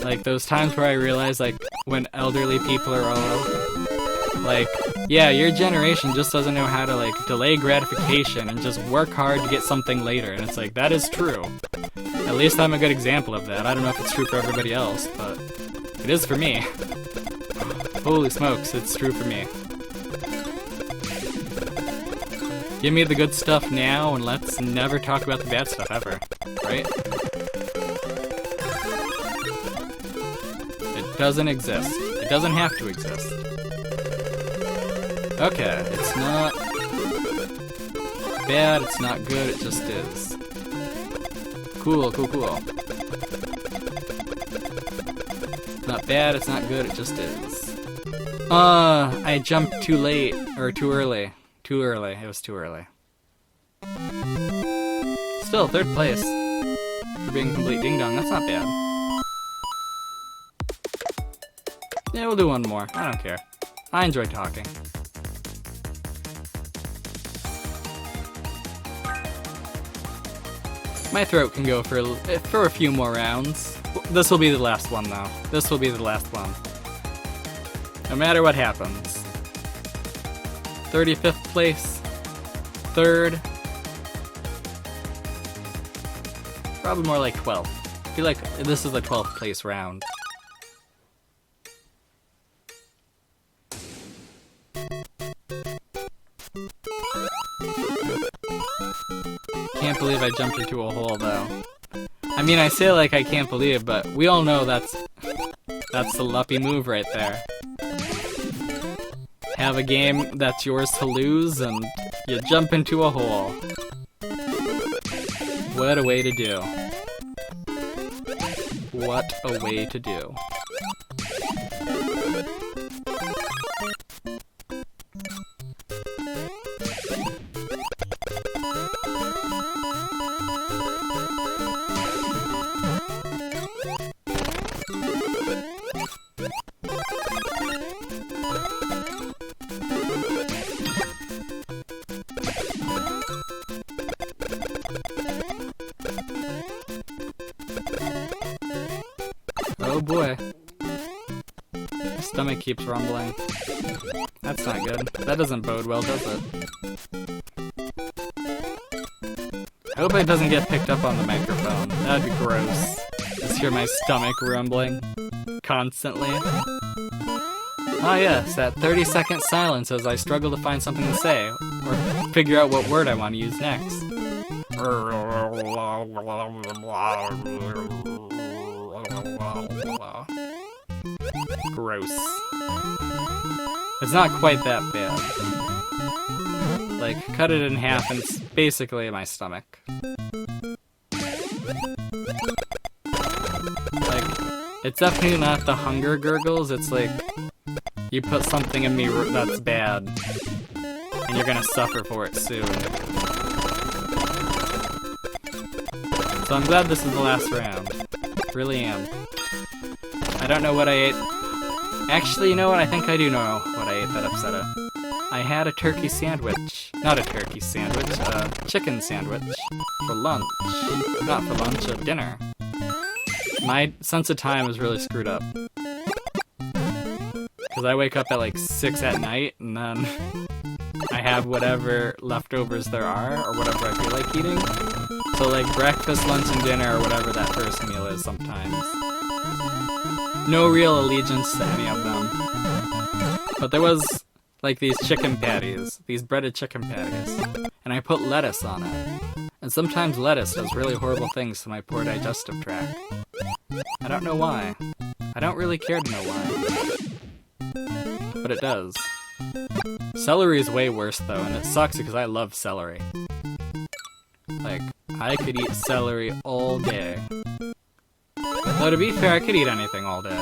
Speaker 1: Like, those times where I realize, like, when elderly people are old, like, yeah, your generation just doesn't know how to, like, delay gratification and just work hard to get something later, and it's like, that is true. At least I'm a good example of that. I don't know if it's true for everybody else, but it is for me. Holy smokes, it's true for me. Give me the good stuff now, and let's never talk about the bad stuff ever, right? It doesn't exist. It doesn't have to exist. Okay, it's not bad, it's not good, it just is. Cool, cool, cool. Not bad, it's not good, it just is. I jumped too late, or too early. Too early, it was too early. Still, 3rd place. For being complete ding-dong, that's not bad. Yeah, we'll do one more, I don't care. I enjoy talking. My throat can go for a few more rounds. This will be the last one, though. This will be the last one. No matter what happens. 35th place. 3rd. Probably more like 12th. I feel like this is the 12th place round. Can't believe I jumped into a hole, though. I mean, I say like I can't believe, but we all know that's the lucky move right there. Have a game that's yours to lose, and you jump into a hole. What a way to do. What a way to do. Oh boy. My stomach keeps rumbling. That's not good. That doesn't bode well, does it? I hope it doesn't get picked up on the microphone. That'd be gross. Just hear my stomach rumbling constantly. Ah yes, that 30-second silence as I struggle to find something to say, or figure out what word I want to use next. Gross. It's not quite that bad. Like, cut it in half and it's basically my stomach. Like, it's definitely not the hunger gurgles, it's like, you put something in me that's bad, and you're gonna suffer for it soon. So I'm glad this is the last round. Really am. I don't know what I ate. Actually, you know what? I think I do know what I ate that upset it. I had a turkey sandwich. Not a turkey sandwich, a chicken sandwich. For lunch. Not for lunch, dinner. My sense of time is really screwed up. Because I wake up at like 6 at night, and then I have whatever leftovers there are, or whatever I feel like eating. So like breakfast, lunch, and dinner, or whatever that first meal is sometimes. No real allegiance to any of them. But there was like these chicken patties, these breaded chicken patties, and I put lettuce on it. And sometimes lettuce does really horrible things to my poor digestive tract. I don't know why. I don't really care to know why. But it does. Celery is way worse though, and it sucks because I love celery. Like, I could eat celery all day. Though to be fair, I could eat anything all day.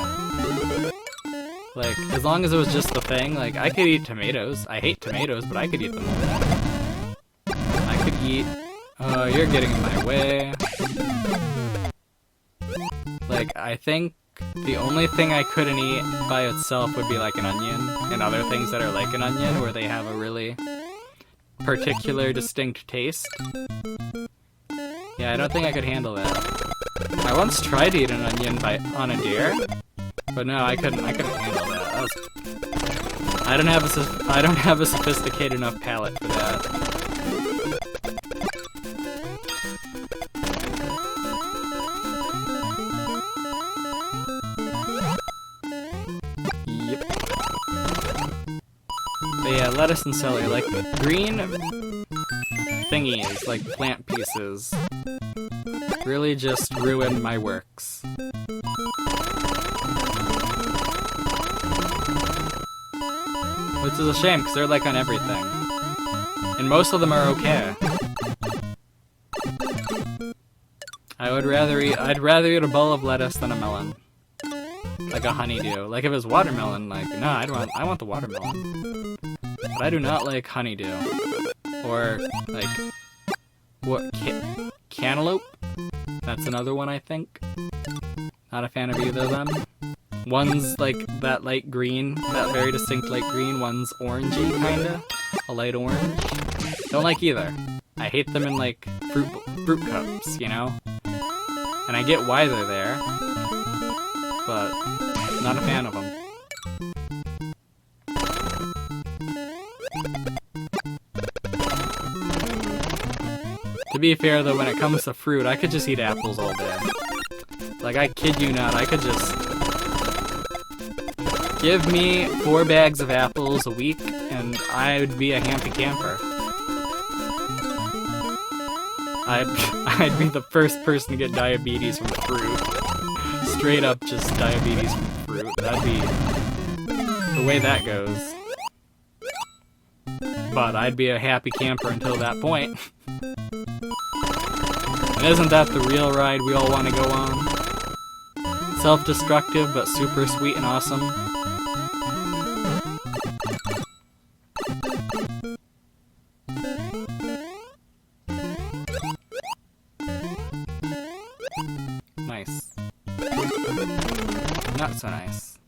Speaker 1: Like, as long as it was just the thing, like, I could eat tomatoes. I hate tomatoes, but I could eat them all day. I could eat... Oh, you're getting in my way. Like, I think the only thing I couldn't eat by itself would be like an onion, and other things that are like an onion, where they have a really particular, distinct taste. Yeah, I don't think I could handle that. I once tried to eat an onion on a dare, but no, I couldn't handle that. I don't have a sophisticated enough palate for that. Yep. But yeah, lettuce and celery, like green thingies, like plant pieces, really just ruin my works. Which is a shame, because they're like on everything. And most of them are okay. I'd rather eat a bowl of lettuce than a melon. Like a honeydew. Like if it was watermelon, like, no, I want the watermelon. But I do not like honeydew. Or, like, what, cantaloupe? That's another one, I think. Not a fan of either of them. One's like that light green, that very distinct light green. One's orangey, kinda. A light orange. Don't like either. I hate them in like fruit cups, you know? And I get why they're there, but not a fan of them. To be fair though, when it comes to fruit, I could just eat apples all day. Like, I kid you not, I could just... Give me 4 bags of apples a week, and I would be a happy camper. I'd be the first person to get diabetes from fruit. Straight up just diabetes from fruit. That'd be the way that goes. But I'd be a happy camper until that point. And isn't that the real ride we all want to go on? Self-destructive, but super sweet and awesome. Nice. Not so nice.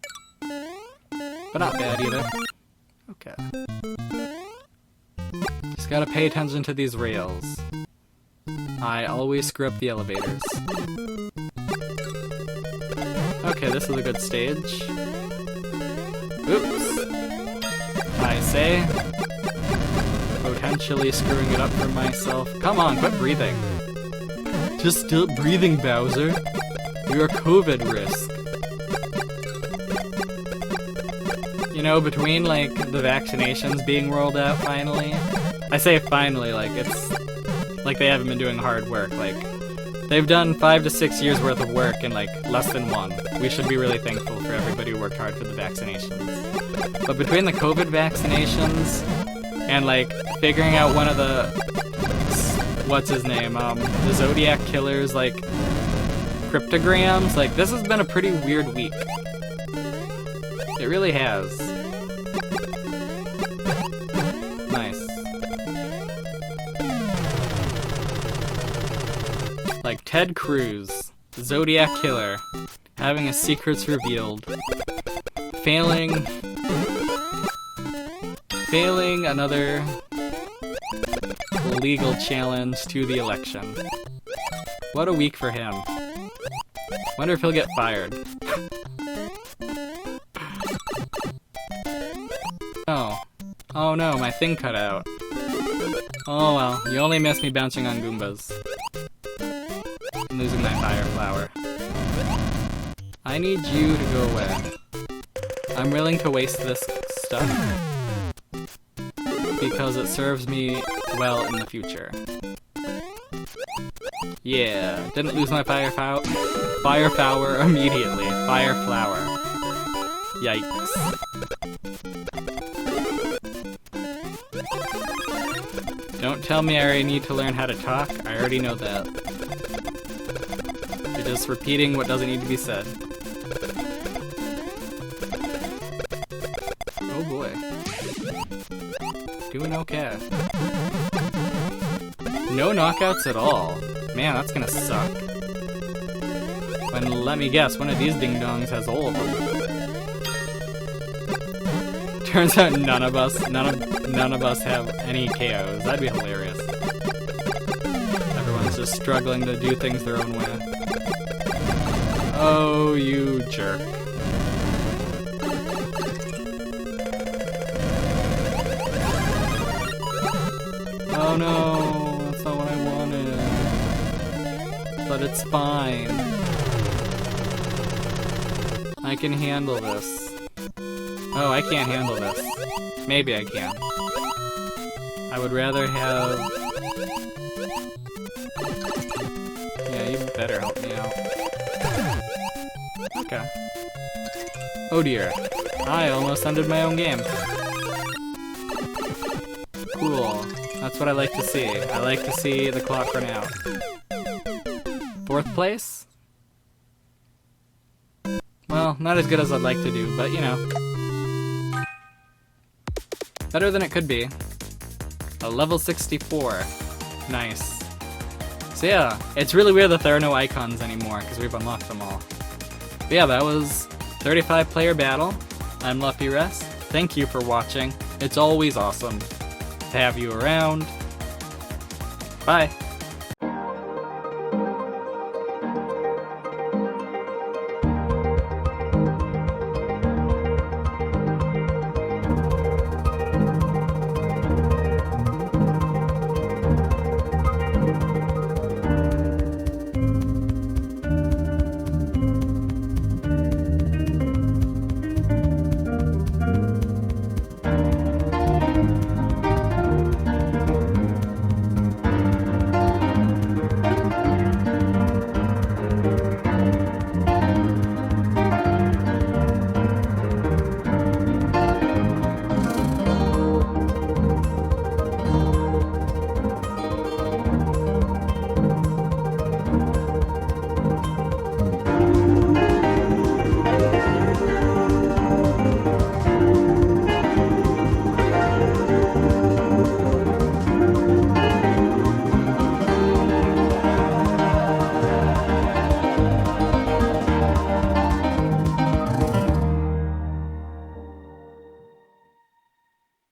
Speaker 1: But not bad either. Okay. Just gotta pay attention to these rails. I always screw up the elevators. Okay, this is a good stage. Oops. I say. Potentially screwing it up for myself. Come on, quit breathing. Just stop breathing, Bowser. You're a COVID risk. You know, between, like, the vaccinations being rolled out finally. I say finally, like, it's... like they haven't been doing hard work, like... They've done 5 to 6 years worth of work in, like, less than 1. We should be really thankful for everybody who worked hard for the vaccinations. But between the COVID vaccinations and, like, figuring out one of the... what's his name? The Zodiac Killer's, like, cryptograms, like, this has been a pretty weird week. It really has. Nice. Like Ted Cruz, the Zodiac Killer, having his secrets revealed. Failing another legal challenge to the election. What a week for him. Wonder if he'll get fired. Oh. Oh no, my thing cut out. Oh well, you only missed me bouncing on Goombas. I'm losing my fire flower. I need you to go away. I'm willing to waste this stuff because it serves me well in the future. Yeah, didn't lose my fire flower immediately. Fire flower. Yikes. Don't tell me I already need to learn how to talk. I already know that. You're just repeating what doesn't need to be said. Oh boy. Doing okay. No knockouts at all. Man, that's gonna suck. And let me guess, one of these ding-dongs has all of them. Turns out none of us have any KOs. That'd be hilarious. Everyone's just struggling to do things their own way. Oh, you jerk. Oh no, that's not what I wanted. But it's fine. I can handle this. Oh, I can't handle this. Maybe I can. I would rather have... Yeah, you better help me out. Okay. Oh dear. I almost ended my own game. cool. That's what I like to see. I like to see the clock run out. 4th place? Well, not as good as I'd like to do, but you know. Better than it could be. A level 64. Nice. So yeah, it's really weird that there are no icons anymore, because we've unlocked them all. But yeah, that was 35 player battle. I'm Luffy Rest. Thank you for watching. It's always awesome to have you around. Bye.